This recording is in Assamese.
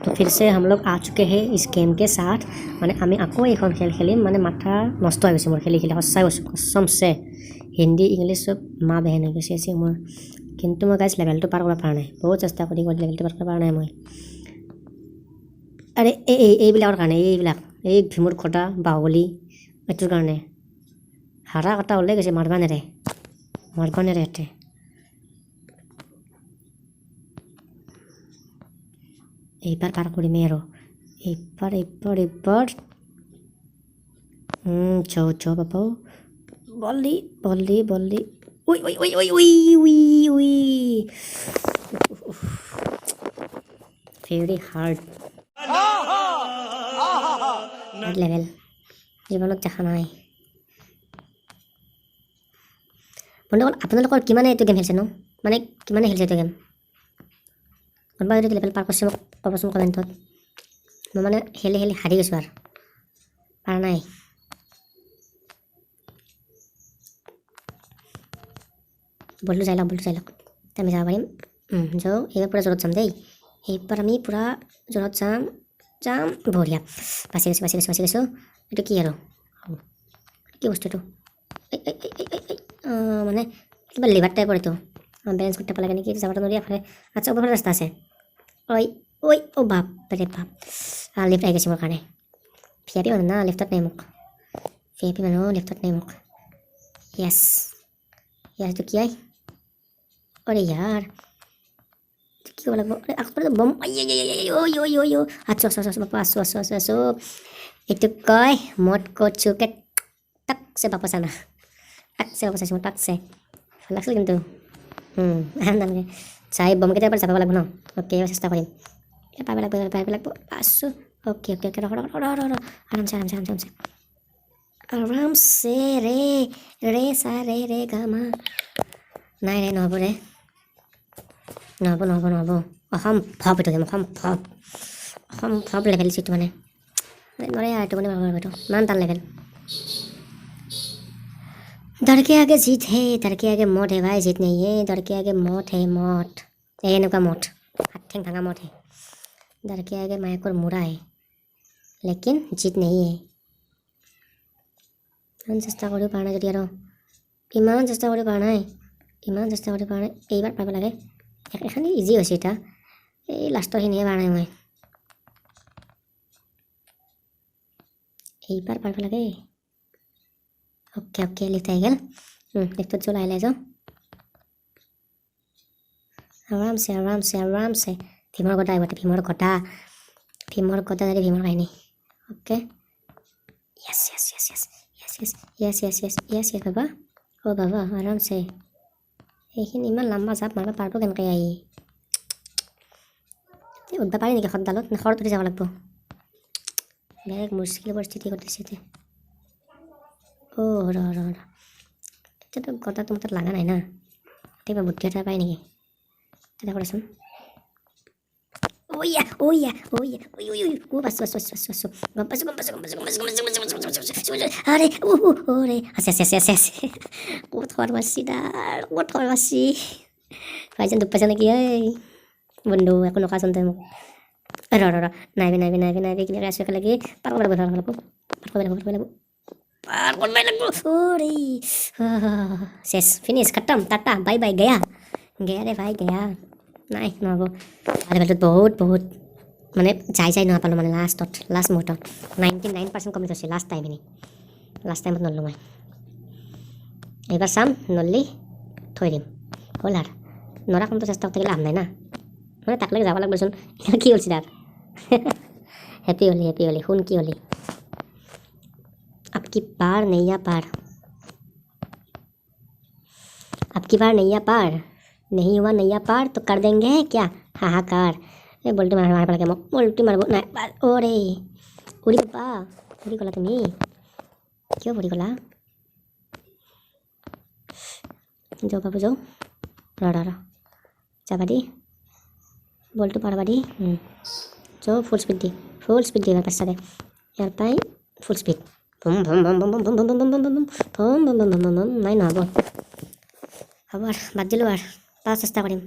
तो फिर से हम लोग आ चुके हैं इस गेम के साथ माने आमी আকৌ এখন খেল খেলিম মানে মাথা নষ্ট হৈ গৈছে মোৰ খেলি খেলি সঁচাই কৈছোঁ কসমছে হিন্দী ইংলিছ চব মা বেহেন হৈ গৈছে আছে মোৰ কিন্তু মই গাইছ লেভেলটো পাৰ কৰিব পৰা নাই বহুত চেষ্টা কৰি লেভেলটো পাৰ কৰিব পৰা নাই মই আৰে এইবিলাকৰ কাৰণে এইবিলাক এই ভীমৰ খটা বাহুলি এইটোৰ কাৰণে হাৰা কটা ওলাই গৈছে মাৰবা নেৰে ইয়াতে এইবাৰ পাৰ কৰিমেই আৰু এইবাৰ চৌ বাবু বল্লি উই ভেৰি হাৰ্ড লেভেল জীৱনত দেখা নাই বন্ধুসকল আপোনালোকৰ কিমানে এইটো গেম খেলিছে ন মানে কিমানে খেলিছে এইটো গেম কোনোবা যদি লেভেল পাৰ কৰিছে মোক ক'বচোন কমেণ্টত মই মানে খেলি হাৰি গৈছোঁ আৰু পাৰা নাই বলটো যাই লওক আমি যাব পাৰিম যাওঁ এইবাৰ পূৰা জোৰত যাম দেই এইবাৰ আমি পূৰা জোৰত যাম বঢ়িয়া বাচি গৈছোঁ এইটো কি আৰু কি বস্তু এইটো মানে কিবা লিভাৰ টাইপৰ এইটো বেলেঞ্চ করতে পারলে নাকি যাওয়াটা নড়িয়া ফেলে আচ্ছা ওপরে রাস্তা আছে ওই ও বাপ রে বাপ লিফট আই গেছে মোর কানে ভিআইপি মানে না লিফটত নাই মোক ভিআইপি মানে লিফটত নাই মোক ইয়েস তো কি আই আরে यार কি হলো আরে আকবার বম ওই আচ্ছা বাপা আসো একটু কয় মত কচুকে টাক সে বাপা সানা টাক সে লাগছিল কিন্তু নালাগে চাই বম কেইটা এবাৰ চাপাব লাগিব ন অ'কে এবাৰ চেষ্টা কৰিম পাইব লাগিব আছোঁ অ'কে আৰামছে ৰে চা ৰে গামা নাই নহ'ব অসম্ভৱ এইটো গেম অসম্ভৱ লেভেল যিটো মানে নৰে এইটো মানে এইটো ইমান টান লেভেল डर के आगे जीत है डर के आगे मौत है भाई जीत नहीं है डर के आगे मौत है मौत এনেকুৱা মত হাতঠেং ভাঙা মত है डर के आगे मायकर मुड़ा है लेकिन जीत नहीं है ইমান চেষ্টা কৰি পৰা নাই যদি আৰু ইমান চেষ্টা কৰি পৰা নাই এইবাৰ পাব লাগে এখানি ইজি হৈছে এটা এই লাষ্টৰখিনিহে পৰা নাই মই এইবাৰ পাব লাগে ओके लिखता है गल लिख तो चलो ले जाओ आराम से भीमर कटा है भीमर कटा जारी भीमर काहिनी ओके यस बाबा ओ बाबा आराम से এইখিনি ইমান লম্বা জাপ মাৰিব পাৰব কেনেকৈ আহি উঠব পাৰি নেকি খৰডালত নে খৰত উঠি যাব লাগিব বেলেগ মুস্কিল পৰিস্থিতি ঘটিছে ৰ এতিয়াতো গটা তোমাৰ তাত লগা নাই না কিবা বুদ্ধি এটা পাই নেকি তেতিয়া কৰাচোন গম পাইছোঁ আৰে আছে ক'ত খৰ মাৰছি ভাইজান দুখ পাইছা নেকি এই বন্ধু একো নকাচোন তই মোক ৰ নাইবি ক্লিয়াৰ আছোঁ একেলগে পাৰ কৰিব লাগিব शेष फिनिश खत्म टाटा बाय गया रे भाई गया নাই নহ'ব লেভেলটোত বহুত মানে যাই নাপালোঁ মানে লাষ্ট মুহূৰ্তত 99% কমপ্লিট হৈছে লাষ্ট টাইমত নল্লোঁ মই এইবাৰ চাম নল্লি থৈ দিম হ'ল আৰু নৰা কোনটো চেষ্টা কৰি লাভ নাই না মানে তাক লাগি যাব লাগিবচোন কি হ'লছি তাৰ হেপী হলি শুন কি হলি अब की बार नैया पार नहीं हुआ नैया पार तो कर देंगे क्या हाहाकार ए बोल्टी मार पाले মোক बोल्टी मारब ना ओरे उड़ी बाबा उड़ी गला তুমি কিয় উড়ি গলা যাও বাবু যাও ৰ যাবা দি বলটো পাৰবা দি যাও ফুল স্পীড দি পাছাতে ইয়াৰ পাই ফুল স্পীড নাই নহ'ব হ'ব আৰু বাদ দিলোঁ আৰু পাঁচ চেষ্টা কৰিম